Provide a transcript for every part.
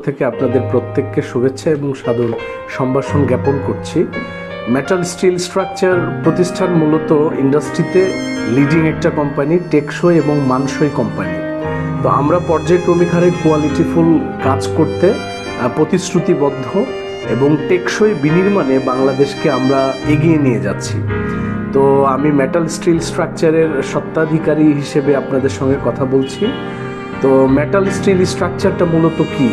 থেকে আপনাদের প্রত্যেককে শুভেচ্ছা এবং সাদর সম্ভাষণ জ্ঞাপন করছি। মেটাল স্টিল স্ট্রাকচার প্রতিষ্ঠান মূলত ইন্ডাস্ট্রিতে লিডিং একটা কোম্পানি, টেকসই এবং মানসই কোম্পানি। তো আমরা পর্যায়ক্রমিক হারে কোয়ালিটিফুল কাজ করতে প্রতিশ্রুতিবদ্ধ এবং টেকসই বিনির্মাণে বাংলাদেশকে আমরা এগিয়ে নিয়ে যাচ্ছি। তো আমি মেটাল স্টিল স্ট্রাকচারের স্বত্বাধিকারী হিসেবে আপনাদের সঙ্গে কথা বলছি। তো মেটাল স্টিল স্ট্রাকচারটা মূলত কি?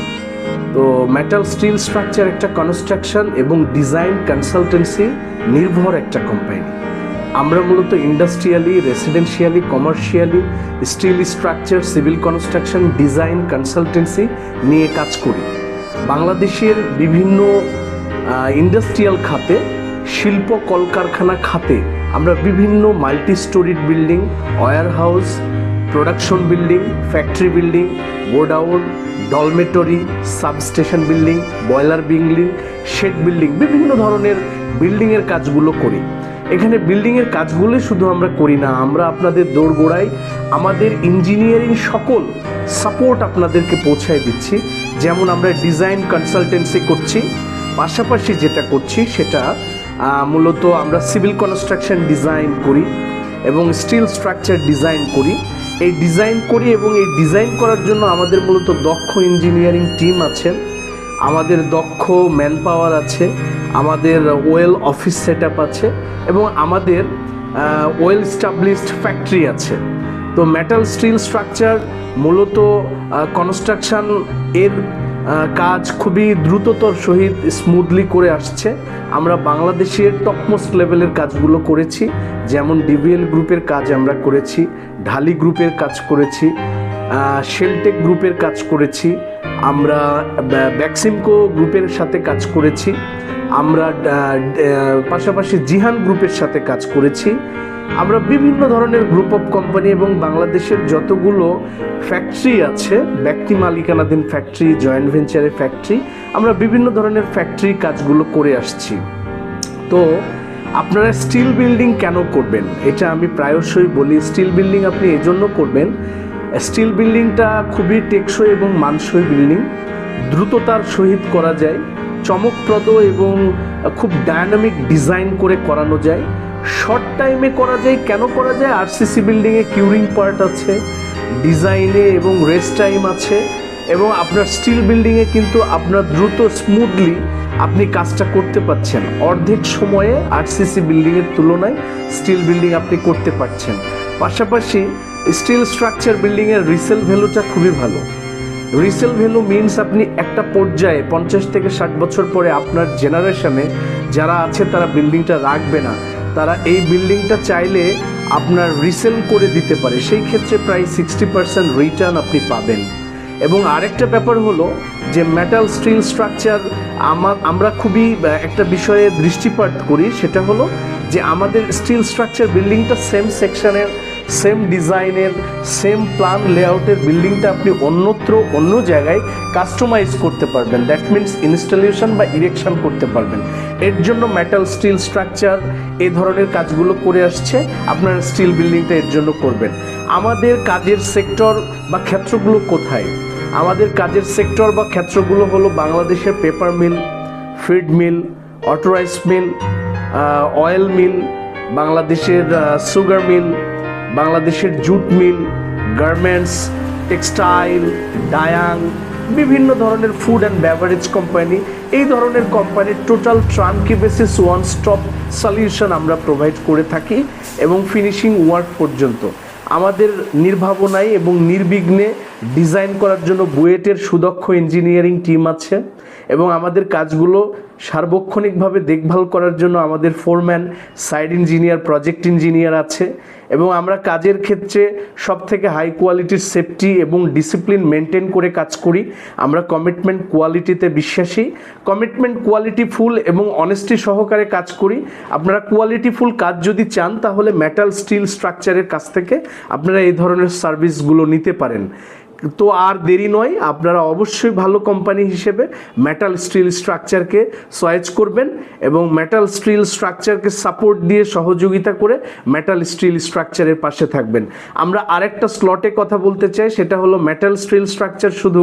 তো মেটাল স্টিল স্ট্রাকচার একটা কনস্ট্রাকশন এবং ডিজাইন কনসালটেন্সি নির্ভর একটা কোম্পানি। আমরা মূলত industrially, residentially, commercially steel structure, civil construction, design consultancy নিয়ে কাজ করি। বাংলাদেশের বিভিন্ন ইন্ডাস্ট্রিয়াল খাতে, শিল্প কলকারখানা খাতে আমরা বিভিন্ন multi storied building, warehouse, production building, factory building, godown, dormitory, substation building, boiler building, shed building, বিভিন্ন ধরনের বিল্ডিংয়ের কাজগুলো করি। এখানে বিল্ডিংয়ের কাজগুলো শুধু আমরা করি না, আমরা আপনাদের দোরগোড়ায় আমাদের ইঞ্জিনিয়ারিং সকল সাপোর্ট আপনাদেরকে পৌঁছায় দিচ্ছি। যেমন আমরা ডিজাইন কনসালটেন্সি করছি, পাশাপাশি যেটা করছি সেটা মূলত আমরা সিভিল কনস্ট্রাকশন ডিজাইন করি এবং স্টিল স্ট্রাকচার ডিজাইন করি। এই ডিজাইন করি এবং এই ডিজাইন করার জন্য আমাদের মূলত দক্ষ ইঞ্জিনিয়ারিং টিম আছেন, আমাদের দক্ষ ম্যান পাওয়ার আছে, আমাদের ওয়েল অফিস সেট আপ আছে এবং আমাদের ওয়েল স্টাবলিশড ফ্যাক্টরি আছে। তো মেটাল স্টিল স্ট্রাকচার মূলত কনস্ট্রাকশন এর কাজ খুবই দ্রুততর সহিত স্মুথলি করে আসছে। আমরা বাংলাদেশের টপমোস্ট লেভেলের কাজগুলো করেছি, যেমন ডিভিএল গ্রুপের কাজ আমরা করেছি, ঢালি গ্রুপের কাজ করেছি, শেলটেক গ্রুপের কাজ করেছি, আমরা ব্যাক্সিমকো গ্রুপের সাথে কাজ করেছি, আমরা পাশাপাশি জিহান গ্রুপের সাথে কাজ করেছি। আমরা বিভিন্ন ধরনের গ্রুপ অফ কোম্পানি এবং বাংলাদেশের যতগুলো ফ্যাক্টরি আছে, ব্যক্তি মালিকানাধীন ফ্যাক্টরি, জয়েন্ট ভেঞ্চারের ফ্যাক্টরি, আমরা বিভিন্ন ধরনের ফ্যাক্টরি কাজগুলো করে আসছি। তো আপনারা স্টিল বিল্ডিং কেন করবেন? এটা আমি প্রায়শই বলি, স্টিল বিল্ডিং আপনি এজন্য করবেন, স্টিল বিল্ডিংটা খুবই টেকসই এবং মানসই বিল্ডিং, দ্রুততার সহিত করা যায়, চমকপ্রদ এবং খুব ডায়নামিক ডিজাইন করে করানো যায়, শর্ট টাইমে করা যায়। কেন করা যায়? আরসিসি বিল্ডিংয়ে কিউরিং পার্ট আছে, ডিজাইনে এবং রেস্ট টাইম আছে এবং আপনার স্টিল বিল্ডিংয়ে কিন্তু আপনার দ্রুত স্মুথলি আপনি কাজটা করতে পারছেন। অর্ধেক সময়ে আরসিসি বিল্ডিংয়ের তুলনায় স্টিল বিল্ডিং আপনি করতে পারছেন। পাশাপাশি স্টিল স্ট্রাকচার বিল্ডিংয়ের রিসেল ভ্যালুটা খুবই ভালো। রিসেল ভ্যালু মিনস আপনি একটা পর্যায়ে 50 থেকে 60 বছর পরে আপনার জেনারেশনে যারা আছে তারা বিল্ডিংটা রাখবে না, তারা এই বিল্ডিংটা চাইলে আপনার রিসেল করে দিতে পারে, সেই ক্ষেত্রে প্রায় 60% রিটার্ন আপনি পাবেন। এবং আরেকটা ব্যাপার হলো যে মেটাল স্টিল স্ট্রাকচার আমরা খুবই একটা বিষয়ে দৃষ্টিপাত করি, সেটা হলো যে আমাদের স্টিল স্ট্রাকচার বিল্ডিংটা সেম সেকশনের, সেম ডিজাইনের, সেম প্ল্যান লেআউটের বিল্ডিংটা আপনি অন্যত্র অন্য জায়গায় কাস্টমাইজ করতে পারবেন। দ্যাট মিনস ইনস্টলেশন বা ইরেকশন করতে পারবেন। এর জন্য মেটাল স্টিল স্ট্রাকচার এই ধরনের কাজগুলো করে আসছে, আপনারা স্টিল বিল্ডিংটা এর জন্য করবেন। আমাদের কাজের সেক্টর বা ক্ষেত্রগুলো কোথায়? আমাদের কাজের সেক্টর বা ক্ষেত্রগুলো হলো বাংলাদেশের paper mill, feed mill, auto rice mill, oil mill, বাংলাদেশের সুগার মিল, বাংলাদেশের jute mill, garments, textile, dyeing, বিভিন্ন ধরনের ফুড অ্যান্ড বেভারেজ কোম্পানি, এই ধরনের কোম্পানির total turnkey basis one stop solution আমরা প্রোভাইড করে থাকি এবং ফিনিশিং ওয়ার্ক পর্যন্ত। আমাদের নির্ভাবনায় এবং নির্বিঘ্নে ডিজাইন করার জন্য বুয়েটের সুদক্ষ ইঞ্জিনিয়ারিং টিম আছে এবং আমাদের কাজগুলো সার্বক্ষণিকভাবে দেখভাল করার জন্য আমাদের foreman, side engineer, project engineer আছে এবং আমরা কাজের ক্ষেত্রে সব থেকে হাই কোয়ালিটির সেফটি এবং ডিসিপ্লিন মেনটেন করে কাজ করি। আমরা কমিটমেন্ট কোয়ালিটিতে বিশ্বাসী, কমিটমেন্ট কোয়ালিটি ফুল এবং অনেস্টি সহকারে কাজ করি। আপনারা কোয়ালিটি ফুল কাজ যদি চান তাহলে মেটাল স্টিল স্ট্রাকচারের কাছ থেকে আপনারা এই ধরনের সার্ভিসগুলো নিতে পারেন। তো আর দেরি নয়, আপনারা অবশ্যই ভালো কোম্পানি হিসেবে মেটাল স্টিল স্ট্রাকচারকে চয়েস করবেন এবং মেটাল স্টিল স্ট্রাকচারকে সাপোর্ট দিয়ে সহযোগিতা করে মেটাল স্টিল স্ট্রাকচারের পাশে থাকবেন। আমরা আরেকটা স্লটে কথা বলতে চাই, সেটা হলো মেটাল স্টিল স্ট্রাকচার শুধু